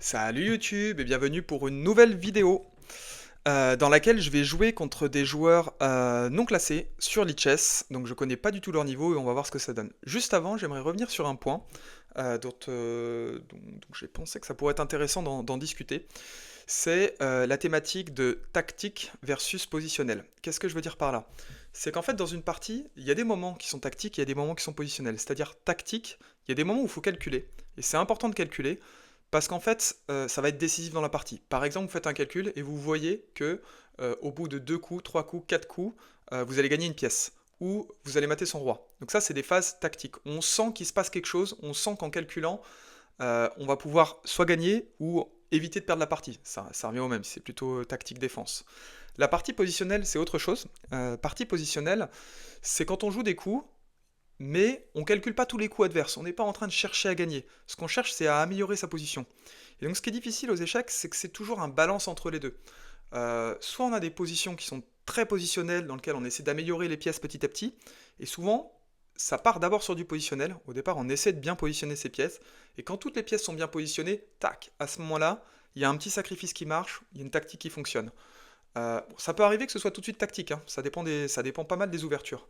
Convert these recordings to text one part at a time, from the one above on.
Salut YouTube et bienvenue pour une nouvelle vidéo dans laquelle je vais jouer contre des joueurs non classés sur Lichess. Donc je connais pas du tout leur niveau et on va voir ce que ça donne. Juste avant, j'aimerais revenir sur un point dont j'ai pensé que ça pourrait être intéressant d'en discuter. C'est la thématique de tactique versus positionnel. Qu'est-ce que je veux dire par là? C'est qu'en fait dans une partie, il y a des moments qui sont tactiques et il y a des moments qui sont positionnels. C'est-à-dire tactique, il y a des moments où il faut calculer. Et c'est important de calculer parce qu'en fait, ça va être décisif dans la partie. Par exemple, vous faites un calcul et vous voyez que au bout de 2 coups, 3 coups, 4 coups, vous allez gagner une pièce ou vous allez mater son roi. Donc ça, c'est des phases tactiques. On sent qu'il se passe quelque chose, on sent qu'en calculant, on va pouvoir soit gagner ou éviter de perdre la partie. Ça revient au même, c'est plutôt tactique défense. La partie positionnelle, c'est autre chose. Partie positionnelle, c'est quand on joue des coups, mais on ne calcule pas tous les coups adverses. On n'est pas en train de chercher à gagner. Ce qu'on cherche, c'est à améliorer sa position. Et donc, ce qui est difficile aux échecs, c'est que c'est toujours un balance entre les deux. Soit on a des positions qui sont très positionnelles, dans lesquelles on essaie d'améliorer les pièces petit à petit, et souvent, ça part d'abord sur du positionnel. Au départ, on essaie de bien positionner ses pièces, et quand toutes les pièces sont bien positionnées, tac, à ce moment-là, il y a un petit sacrifice qui marche, il y a une tactique qui fonctionne. Bon, ça peut arriver que ce soit tout de suite tactique, hein. Ça dépend pas mal des ouvertures.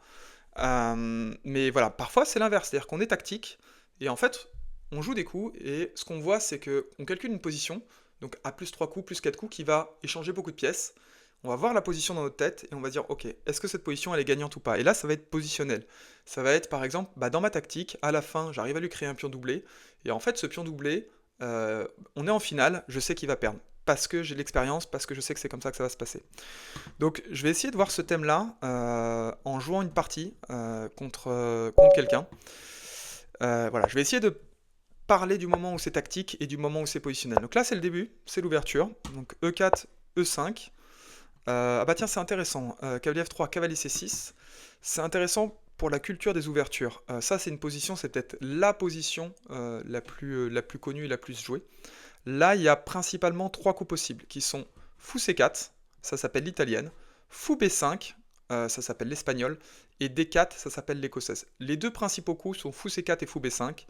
Mais voilà, parfois c'est l'inverse, c'est-à-dire qu'on est tactique, et en fait, on joue des coups, et ce qu'on voit, c'est que on calcule une position, donc à plus 3 coups, plus 4 coups, qui va échanger beaucoup de pièces. On va voir la position dans notre tête, et on va dire, ok, est-ce que cette position, elle est gagnante ou pas? Et là, ça va être positionnel. Ça va être, par exemple, bah, dans ma tactique, à la fin, j'arrive à lui créer un pion doublé, et en fait, ce pion doublé, on est en finale, je sais qu'il va perdre. Parce que j'ai de l'expérience, parce que je sais que c'est comme ça que ça va se passer. Donc, je vais essayer de voir ce thème-là en jouant une partie contre quelqu'un. Voilà, je vais essayer de parler du moment où c'est tactique et du moment où c'est positionnel. Donc là, c'est le début, c'est l'ouverture. Donc E4, E5. Ah bah tiens, c'est intéressant. Cavalier F3, cavalier C6. C'est intéressant pour la culture des ouvertures. Ça, c'est une position, c'est peut-être la position la plus connue et la plus jouée. Là, il y a principalement trois coups possibles qui sont fou C4, ça s'appelle l'italienne, fou B5, ça s'appelle l'espagnol, et D4, ça s'appelle l'écossaise. Les deux principaux coups sont fou C4 et fou B5.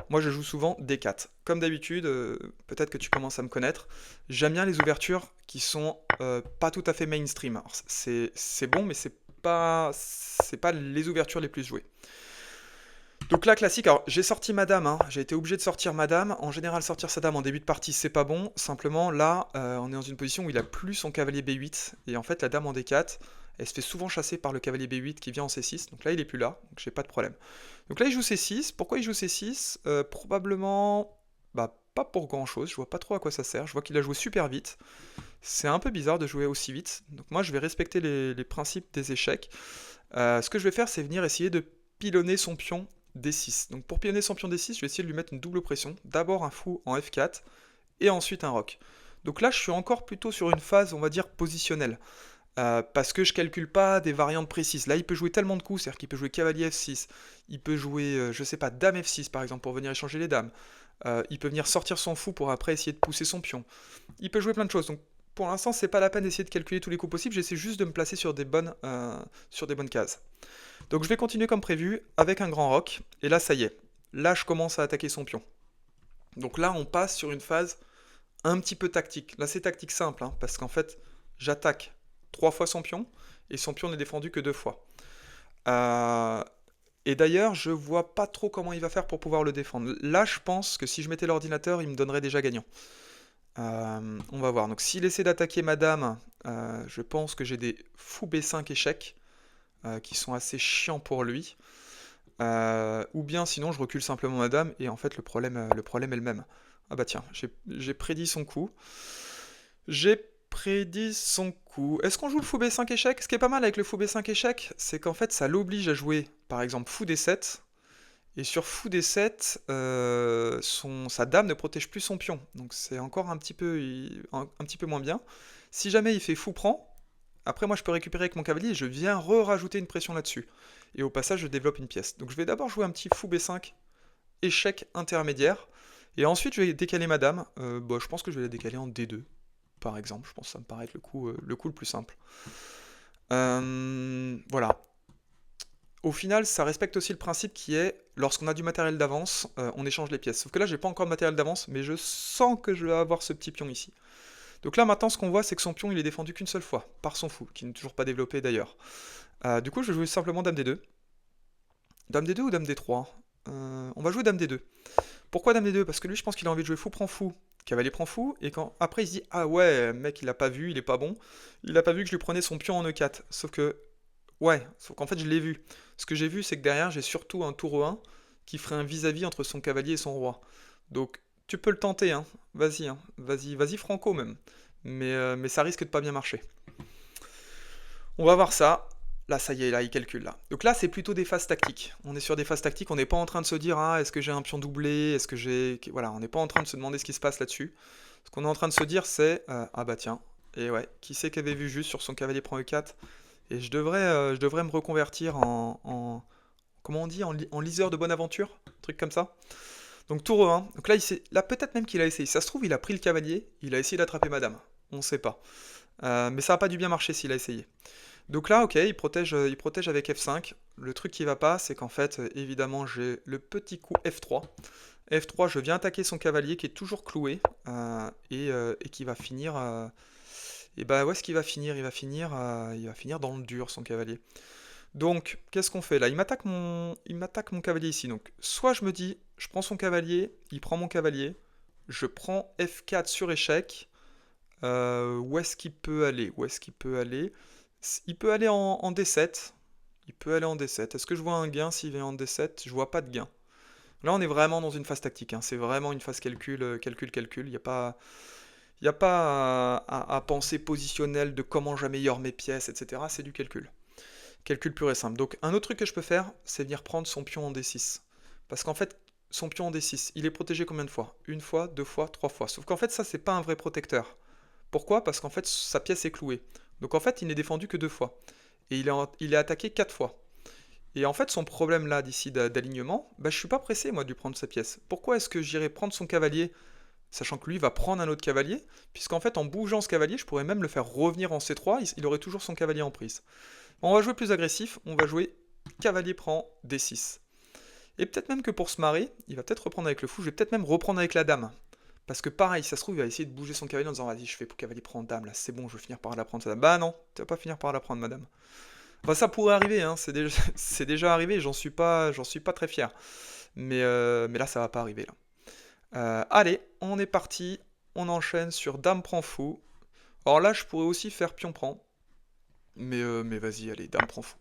Moi, je joue souvent D4. Comme d'habitude, peut-être que tu commences à me connaître, j'aime bien les ouvertures qui sont pas tout à fait mainstream. C'est bon, mais c'est pas les ouvertures les plus jouées. Donc là, classique, alors j'ai sorti ma dame, hein. J'ai été obligé de sortir ma dame. En général, sortir sa dame en début de partie, c'est pas bon. Simplement, là, on est dans une position où il a plus son cavalier B8. Et en fait, la dame en D4, elle se fait souvent chasser par le cavalier B8 qui vient en C6. Donc là, il est plus là, donc j'ai pas de problème. Donc là, il joue C6. Pourquoi il joue C6? Probablement, bah, pas pour grand-chose. Je vois pas trop à quoi ça sert. Je vois qu'il a joué super vite. C'est un peu bizarre de jouer aussi vite. Donc moi, je vais respecter les principes des échecs. Ce que je vais faire, c'est venir essayer de pilonner son pion D6. Donc pour pilonner son pion D6, je vais essayer de lui mettre une double pression. D'abord un fou en F4 et ensuite un roc. Donc là, je suis encore plutôt sur une phase, on va dire, positionnelle. Parce que je calcule pas des variantes précises. Là, il peut jouer tellement de coups, c'est-à-dire qu'il peut jouer cavalier F6, il peut jouer, je sais pas, dame F6 par exemple pour venir échanger les dames. Il peut venir sortir son fou pour après essayer de pousser son pion. Il peut jouer plein de choses. Donc pour l'instant, c'est pas la peine d'essayer de calculer tous les coups possibles. J'essaie juste de me placer sur des bonnes cases. Donc je vais continuer comme prévu avec un grand roc. Et là, ça y est. Là, je commence à attaquer son pion. Donc là, on passe sur une phase un petit peu tactique. Là, c'est tactique simple, hein, parce qu'en fait, j'attaque 3 fois son pion, et son pion n'est défendu que 2 fois. Euh, et d'ailleurs, je vois pas trop comment il va faire pour pouvoir le défendre. Là, je pense que si je mettais l'ordinateur, il me donnerait déjà gagnant. On va voir. Donc s'il essaie d'attaquer madame, je pense que j'ai des fou B5 échecs qui sont assez chiants pour lui. Ou bien sinon je recule simplement madame et en fait le problème est le même. Ah bah tiens, j'ai prédit son coup. J'ai prédit son coup. Est-ce qu'on joue le fou B5 échec? Ce qui est pas mal avec le fou B5 échec, c'est qu'en fait ça l'oblige à jouer par exemple fou D7. Et sur fou D7, sa dame ne protège plus son pion. Donc c'est encore un petit peu moins bien. Si jamais il fait fou prend, après moi je peux récupérer avec mon cavalier et je viens rajouter une pression là-dessus. Et au passage je développe une pièce. Donc je vais d'abord jouer un petit fou B5, échec intermédiaire. Et ensuite je vais décaler ma dame. Bah, je pense que je vais la décaler en D2, par exemple. Je pense que ça me paraît être le coup le plus simple. Voilà. au final, ça respecte aussi le principe qui est, lorsqu'on a du matériel d'avance, on échange les pièces. Sauf que là, j'ai pas encore de matériel d'avance, mais je sens que je vais avoir ce petit pion ici. Donc là, maintenant, ce qu'on voit, c'est que son pion, il est défendu qu'une seule fois, par son fou, qui n'est toujours pas développé d'ailleurs. Du coup, je vais jouer simplement Dame D2. Dame D2 ou Dame D3? On va jouer Dame D2. Pourquoi Dame D2? Parce que lui, je pense qu'il a envie de jouer fou prend fou, cavalier prend fou, et quand après il se dit ah ouais, mec, il a pas vu, il est pas bon, il a pas vu que je lui prenais son pion en E4. Sauf qu'en fait, je l'ai vu. Ce que j'ai vu, c'est que derrière, j'ai surtout un tour E1 qui ferait un vis-à-vis entre son cavalier et son roi. Donc, tu peux le tenter, hein. Vas-y, hein. Vas-y, franco même. Mais ça risque de pas bien marcher. On va voir ça. Là, ça y est, là, il calcule là. Donc là, c'est plutôt des phases tactiques. On est sur des phases tactiques, on n'est pas en train de se dire, ah, est-ce que j'ai un pion doublé, est-ce que j'ai... Voilà, on n'est pas en train de se demander ce qui se passe là-dessus. Ce qu'on est en train de se dire, c'est, ah bah tiens, et ouais, qui c'est qui avait vu juste sur son cavalier prend E4? Et je devrais me reconvertir comment on dit, en liseur de bonne aventure, un truc comme ça. Donc tour E1. Donc là, là peut-être même qu'il a essayé. Si ça se trouve, il a pris le cavalier, il a essayé d'attraper madame. On ne sait pas. Mais ça n'a pas dû bien marcher s'il a essayé. Donc là, ok, il protège avec F5. Le truc qui va pas, c'est qu'en fait, évidemment, j'ai le petit coup F3. F3, je viens attaquer son cavalier qui est toujours cloué et qui va finir. Et bah, où est-ce qu'il va finir? Il va finir dans le dur, son cavalier. Donc, qu'est-ce qu'on fait là? Il m'attaque mon cavalier ici. Donc, soit je me dis, je prends son cavalier, il prend mon cavalier, je prends F4 sur échec. Où est-ce qu'il peut aller? Où est-ce qu'il peut aller? Il peut aller en D7. Il peut aller en D7. Est-ce que je vois un gain s'il vient en D7? Je vois pas de gain. Là, on est vraiment dans une phase tactique, hein. C'est vraiment une phase calcul, calcul. Il n'y a pas à penser positionnel de comment j'améliore mes pièces, etc. C'est du calcul. Calcul pur et simple. Donc, un autre truc que je peux faire, c'est venir prendre son pion en D6. Parce qu'en fait, son pion en D6, il est protégé combien de fois? Une fois, deux fois, trois fois. Sauf qu'en fait, ça, c'est pas un vrai protecteur. Pourquoi? Parce qu'en fait, sa pièce est clouée. Donc en fait, il n'est défendu que deux fois. Et il est attaqué quatre fois. Et en fait, son problème là, d'ici d'alignement, bah, je suis pas pressé, moi, de lui prendre sa pièce. Pourquoi est-ce que j'irais prendre son cavalier, sachant que lui va prendre un autre cavalier? Puisqu'en fait, en bougeant ce cavalier, je pourrais même le faire revenir en C3, il aurait toujours son cavalier en prise. Bon, on va jouer plus agressif, on va jouer cavalier prend D6. Et peut-être même que pour se marrer, il va peut-être reprendre avec le fou, je vais peut-être même reprendre avec la dame. Parce que pareil, ça se trouve, il va essayer de bouger son cavalier en disant vas-y, je fais pour cavalier prendre dame, là, c'est bon, je vais finir par la prendre, sa dame. Bah non, tu vas pas finir par la prendre, madame. Enfin, ça pourrait arriver, hein, c'est déjà, c'est déjà arrivé, j'en suis pas très fier. Mais là, ça va pas arriver, là. Allez, on est parti, on enchaîne sur dame prend fou. Alors là, je pourrais aussi faire pion prend. Mais vas-y, allez, dame prend fou.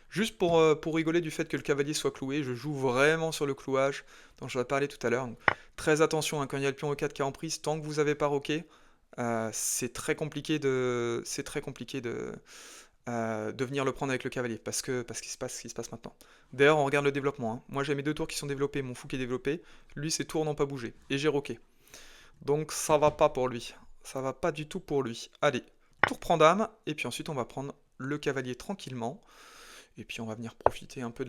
Juste pour rigoler du fait que le cavalier soit cloué, je joue vraiment sur le clouage dont je vais parler tout à l'heure. Donc, très attention, hein, quand il y a le pion E4 qui est en prise, tant que vous n'avez pas roqué, c'est très compliqué de venir le prendre avec le cavalier, parce qu'il se passe ce qui se passe maintenant. D'ailleurs, on regarde le développement, hein. Moi j'ai mes deux tours qui sont développés, mon fou qui est développé, lui ses tours n'ont pas bougé, et j'ai roqué. Donc ça va pas pour lui, ça va pas du tout pour lui. Allez, tour prend dame, et puis ensuite on va prendre le cavalier tranquillement. Et puis on va venir profiter un peu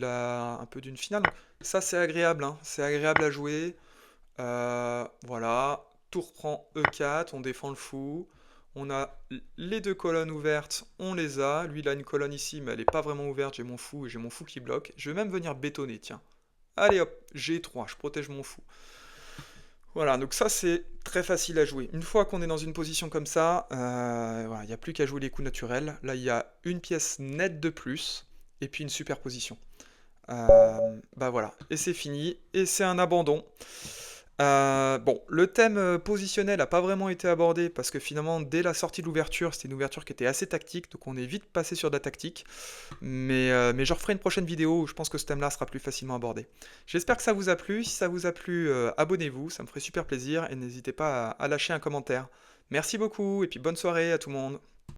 d'une finale. Ça c'est agréable, hein. C'est agréable à jouer. Voilà, tour prend E4, on défend le fou. On a les deux colonnes ouvertes, on les a. Lui il a une colonne ici, mais elle n'est pas vraiment ouverte. J'ai mon fou et j'ai mon fou qui bloque. Je vais même venir bétonner, tiens. Allez hop, G3, je protège mon fou. Voilà, donc ça c'est très facile à jouer. Une fois qu'on est dans une position comme ça, voilà, il n'y a plus qu'à jouer les coups naturels. Là il y a une pièce nette de plus et puis une superposition. Bah voilà, et c'est fini, et c'est un abandon. Bon, le thème positionnel n'a pas vraiment été abordé parce que finalement, dès la sortie de l'ouverture, c'était une ouverture qui était assez tactique, donc on est vite passé sur de la tactique. Mais je referai une prochaine vidéo où je pense que ce thème-là sera plus facilement abordé. J'espère que ça vous a plu. Si ça vous a plu, abonnez-vous, ça me ferait super plaisir et n'hésitez pas à lâcher un commentaire. Merci beaucoup et puis bonne soirée à tout le monde.